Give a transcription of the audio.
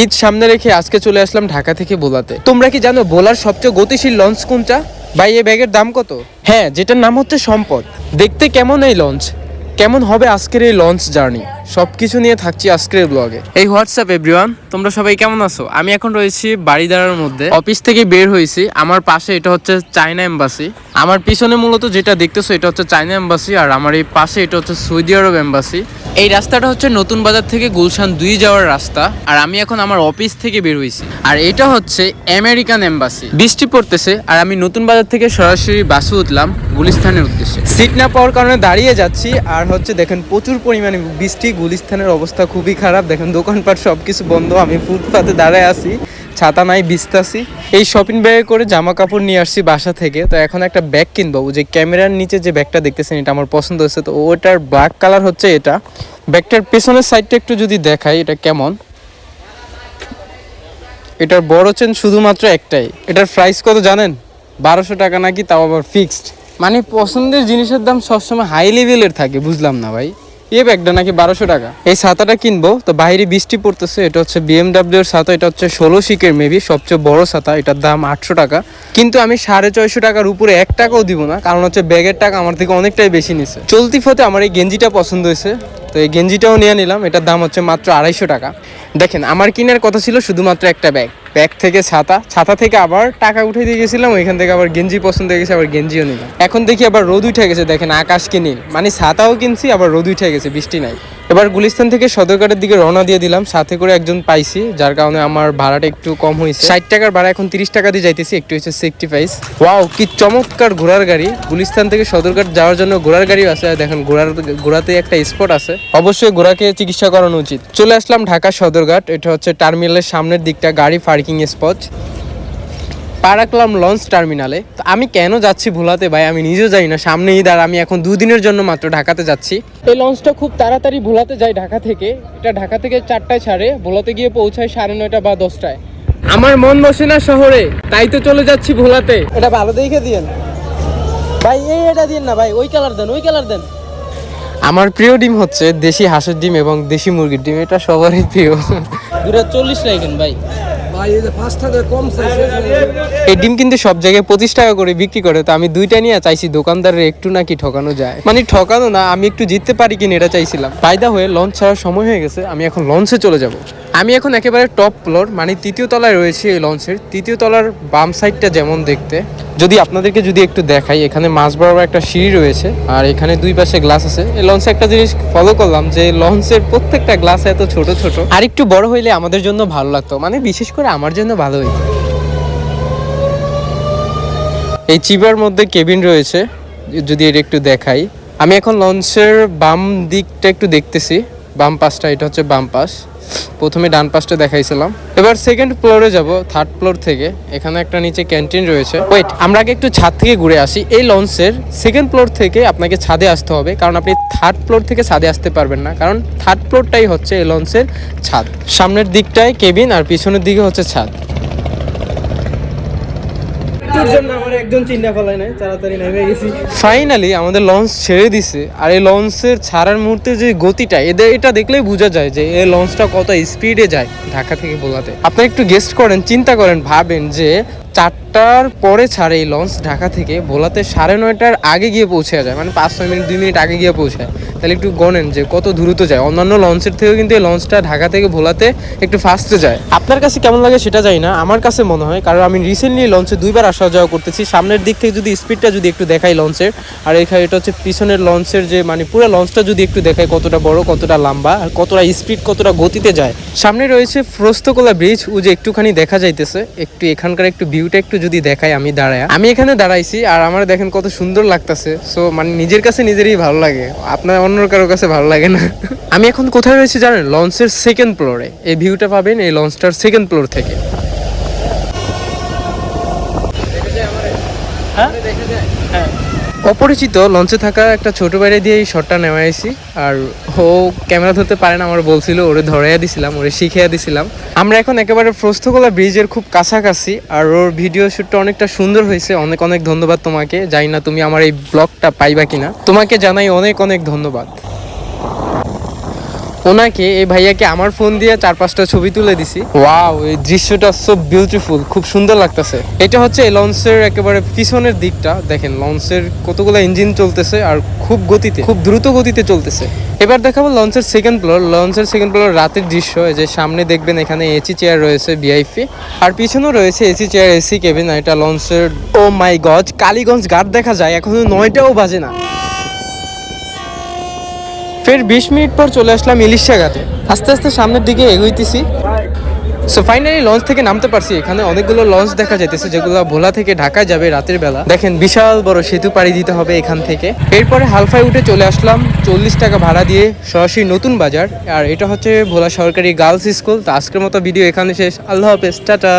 ঈদ সামনে রেখে আজকে চলে আসলাম ঢাকা থেকে ভোলাতে। তোমরা কি জানো ভোলার সবচেয়ে গতিশীল লঞ্চ কোনটা? ভাই এই ব্যাগের দাম কত? হ্যাঁ, যেটার নাম হচ্ছে সম্পদ। দেখতে কেমন এই লঞ্চ, কেমন হবে আজকের এই লঞ্চ জার্নি, সবকিছু নিয়ে থাকছি আজকের ব্লগে। এই হোয়াটসঅ্যাপ এভরিওয়ান, তোমরা সবাই কেমন আছো? আমি এখন রয়েছি বাড়িদারার মধ্যে, অফিস থেকে বের হয়েছি। আমার পাশে এটা হচ্ছে চায়না এম্বাসি, আমার পিছনে মূলত যেটা দেখতেছো এটা হচ্ছে চায়না এম্বাসি, আর আমার এই পাশে এটা হচ্ছে সৌদি আরব এম্বাসি। এই রাস্তাটা হচ্ছে নতুন বাজার থেকে গুলশান 2 যাওয়ার রাস্তা, আর আমি এখন আমার অফিস থেকে বের হয়েছি। আর এটা হচ্ছে আমেরিকান এম্বাসি। বৃষ্টি পড়তেছে আর আমি নতুন বাজার থেকে সরাসরি বাসে উঠলাম গুলিস্তানের উদ্দেশ্যে। সিট না পাওয়ার কারণে দাঁড়িয়ে যাচ্ছি। আর হচ্ছে দেখেন প্রচুর পরিমাণে বৃষ্টি, গুলিস্তানের অবস্থা খুবই খারাপ। দেখেন দোকানপাট সবকিছু বন্ধ, আমি ফুটপাতে দাঁড়ায় আছি, ছাতা নাই, ভিজতাছি। এই শপিং ব্যাগে করে জামা কাপড় নিয়ে আসছি বাসা থেকে। তো এখন একটা ব্যাগ কিনবো। যে ক্যামেরার নিচে যে ব্যাগটা দেখতেছেন এটা আমার পছন্দ হয়েছে, তো ওটার ব্ল্যাক কালার হচ্ছে এটা। ব্যাগটার পেছনের সাইডটা একটু যদি দেখাই এটা কেমন, এটার বড় চেন শুধুমাত্র একটাই। এটার প্রাইস কত জানেন? 1200 টাকা নাকি, তাও আবার ফিক্সড। মানে পছন্দের জিনিসের দাম সবসময় হাই লেভেলের থাকে, বুঝলাম না ভাই। এই ব্যাগটা নাকি 1200 টাকা। এই ছাতাটা কিনবো, তো বাইরে বৃষ্টি পড়তেছে। এটা হচ্ছে BMW এর ছাতা, এটা হচ্ছে 16 শিকের মেবি, সবচেয়ে বড় ছাতা। এটার দাম 800 টাকা, কিন্তু আমি 650 টাকার উপরে 1 টাকাও দিব না, কারণ হচ্ছে ব্যাগের টাকা আমার থেকে অনেকটাই বেশি নিছে। চলতি ফতে আমার এই গেঞ্জিটা পছন্দ হয়েছে, তো এই গেঞ্জিটাও নিয়ে নিলাম। এটার দাম হচ্ছে মাত্র 250 টাকা। দেখেন আমার কেনার কথা ছিল শুধুমাত্র একটা ব্যাগ, ব্যাগ থেকে ছাতা, ছাতা থেকে আবার টাকা উঠে দিয়ে গেছিলাম, ওইখান থেকে আবার গেঞ্জি পছন্দ হয়ে গেছে, আবার গেঞ্জিও নিলাম। এখন দেখি আবার রোদ উঠে গেছে, দেখেন আকাশকে নীল, মানে ছাতাও কিনছি আবার রোদ উঠে গেছে, বৃষ্টি নাই। এবার গুলিস্তান থেকে সদরঘাটের দিকে রওনা দিয়ে দিলাম। সাথে করে একজন পাইছি, যার কারণে আমার ভাড়াটা একটু কম হয়েছে। 60 টাকার ভাড়া এখন 30 টাকা দিয়ে যাইতেছি, একটু হচ্ছে সেক্রিফাইস। ওয়াও, কি চমৎকার ঘোড়ার গাড়ি! গুলিস্তান থেকে সদরঘাট যাওয়ার জন্য ঘোড়ার গাড়িও আছে। দেখেন ঘোড়াতে একটা স্পট আছে, অবশ্যই ঘোড়াকে চিকিৎসা করানো উচিত। চলে আসলাম ঢাকা সদরঘাট। এটা হচ্ছে টার্মিনালের সামনের দিকটা, গাড়ি পার্কিং স্পট। পা রাখলাম লঞ্চ টার্মিনালে। তো আমি কেন যাচ্ছি ভোলাতে ভাই আমি নিজেও জানি না। সামনে ঈদ আর আমি এখন 2 দিনের জন্য মাত্র ঢাকাতে যাচ্ছি। এই লঞ্চটা খুব তাড়াতাড়ি ভোলাতে যায় ঢাকা থেকে। এটা ঢাকা থেকে 4টায় ছাড়ে, ভোলাতে গিয়ে পৌঁছায় 9:30 বা 10টায়। আমার মন বসে না শহরে, তাই তো চলে যাচ্ছি ভোলাতে। এটা ভালো দেখে দিয়েন ভাই, এটা দিন না ভাই, ওই কালার দেন, ওই কালার দেন। আমার প্রিয় ডিম হচ্ছে দেশি হাঁসের ডিম এবং দেশি মুরগির ডিম, এটা সবারই প্রিয়। 240 রাখেন ভাই। এই ডিম কিন্তু সব জায়গায় 25 টাকা করে বিক্রি করে, তো আমি 2টা নিয়ে চাইছি দোকানদারের একটু নাকি ঠকানো যায়, মানে ঠকানো না, আমি একটু জিততে পারি কিনা এটা চাইছিলাম। ফায়দা হয়ে লঞ্চ ছাড়ার সময় হয়ে গেছে, আমি এখন লঞ্চে চলে যাব। আমি এখন একেবারে টপ ফ্লোর, মানে 3য় তলায় রয়েছে এই লঞ্চের। 3য় তলার বাম সাইডটা যেমন দেখতে, যদি আপনাদেরকে যদি একটু দেখাই, এখানে মাঝ বরাবর একটা সিঁড়ি রয়েছে, আর এখানে 2 পাশে গ্লাস আছে। এই লঞ্চে একটা জিনিস ফলো করলাম, যে লঞ্চের প্রত্যেকটা গ্লাস এত ছোট ছোট, আর একটু বড় হইলে আমাদের জন্য ভালো লাগতো, মানে বিশেষ করে আমার জন্য ভালো হইতো। এই চিবার মধ্যে কেবিন রয়েছে, যদি এটা একটু দেখাই। আমি এখন লঞ্চের বাম দিকটা একটু দেখতেছি, বাম পাশটা, এটা হচ্ছে বাম পাশ। প্রথমে ডান পাশটা দেখাইছিলাম, এবার 2nd ফ্লোরে যাব 3rd ফ্লোর থেকে। এখানে একটা নিচে ক্যান্টিন রয়েছে। ওয়েট, আমরা আগে একটু ছাদ থেকে ঘুরে আসি। এই লঞ্চের 2nd ফ্লোর থেকে আপনাকে ছাদে আসতে হবে, কারণ আপনি 3rd ফ্লোর থেকে ছাদে আসতে পারবেন না, কারণ 3rd ফ্লোরটাই হচ্ছে এই লঞ্চের ছাদ। সামনের দিকটায় কেবিন আর পিছনের দিকে হচ্ছে ছাদ। ফাইনালি আমাদের লঞ্চ ছেড়ে দিছে, আর এই লঞ্চের ছাড়ার মুহূর্তে যে গতিটা, এটা দেখলেই বোঝা যায় যে এই লঞ্চটা কত স্পিডে যায় ঢাকা থেকে ভোলাতে। আপনারা একটু গেস্ট করেন, চিন্তা করেন, ভাবেন যে 4টার পরে ছাড়ে এই লঞ্চ ঢাকা থেকে ভোলাতে, 9:30টার আগে গিয়ে পৌঁছে যায়, মানে 5-6 মিনিট 2 মিনিট আগে গিয়ে পৌঁছায়। তাহলে একটু গণেন যে কত দ্রুত যায়। অন্যান্য লঞ্চের থেকেও কিন্তু এই লঞ্চটা ঢাকা থেকে ভোলাতে একটু ফাস্টে যায়। আপনার কাছে কেমন লাগে সেটা জানি না, আমার কাছে মনে হয়, কারণ আমি রিসেন্টলি লঞ্চে 2বার আসা যাওয়া করতেছি। সামনের দিক থেকে যদি স্পিডটা যদি একটু দেখাই লঞ্চের, আর এখানে এটা হচ্ছে পিছনের লঞ্চের, যে মানে পুরো লঞ্চটা যদি একটু দেখাই কতটা বড়, কতটা লম্বা, আর কতটা স্পিড, কতটা গতিতে যায়। সামনে রয়েছে ফ্রস্তকোলা ব্রিজ, ও যে একটুখানি দেখা যাইতেছে। একটু এখানকার একটু ভিউটা একটু যদি দেখাই, আমি এখানে দাঁড়াইছি, আর আমার দেখেন কত সুন্দর লাগতেছে। সো মানে নিজের কাছে নিজেরই ভালো লাগে, আপনার অন্য কারোর কাছে ভালো লাগে না। আমি এখন কোথায় রয়েছি জানেন? লঞ্চের 2nd ফ্লোরে। এই ভিউটা পাবেন এই লঞ্চটার 2nd ফ্লোর থেকে। অপরিচিত লঞ্চে থাকা একটা ছোট বাইরে দিয়ে এই শটটা নেওয়াইছি, আর ও ক্যামেরা ধরতে পারে না, আমার বলছিল, ওরে ধরাইয়া দিছিলাম, ওরে শিখিয়ে দিছিলাম। আমরা এখন একেবারে ফ্রস্তকোলা ব্রিজের খুব কাছাকাছি, আর ওর ভিডিও শ্যুটটা অনেকটা সুন্দর হয়েছে। অনেক অনেক ধন্যবাদ তোমাকে, জানি না তুমি আমার এই ব্লগটা পাইবা কিনা, তোমাকে জানাই অনেক অনেক ধন্যবাদ। ওনাকে এই ভাইয়াকে আমার ফোন দিয়ে 4-5টা ছবি তুলে দিছি। ওয়াও, এই দৃশ্যটা সো বিউটিফুল, খুব সুন্দর লাগতেছে। এটা হচ্ছে এই লঞ্চের একেবারে পিছনের দিকটা, দেখেন লঞ্চের কতগুলো ইঞ্জিন চলতেছে আর খুব গতিতে, খুব দ্রুত গতিতে চলতেছে। এবার দেখাবো লঞ্চের সেকেন্ড ফ্লোর। লঞ্চের সেকেন্ড ফ্লোর রাতের দৃশ্য। এই যে সামনে দেখবেন এখানে এসি চেয়ার রয়েছে ভিআইপি, আর পিছনেও রয়েছে এসি চেয়ার, এসি কেবিন। এটা লঞ্চের, ও মাই গড, কালীগঞ্জ ঘাট দেখা যায়, এখনো 9টাও বাজে না। ফের 20 মিনিট পর চলে আসলাম ইলিশা ঘাটে। আস্তে আস্তে সামনের দিকে এগোইতেছি। সো ফাইনালি লঞ্চ থেকে নামতে পারছি। এখানে অনেকগুলো লঞ্চ দেখা যাইতেছে যেগুলো ভোলা থেকে ঢাকায় যাবে রাতের বেলা। দেখেন বিশাল বড় সেতু পাড়ি দিতে হবে এখান থেকে। এরপরে হালফায় উঠে চলে আসলাম 40 টাকা ভাড়া দিয়ে সরাসরি নতুন বাজার। আর এটা হচ্ছে ভোলা সরকারি গার্লস স্কুল। তো আজকের মতো ভিডিও এখানে শেষ। আল্লাহ হাফেজ, টাটা।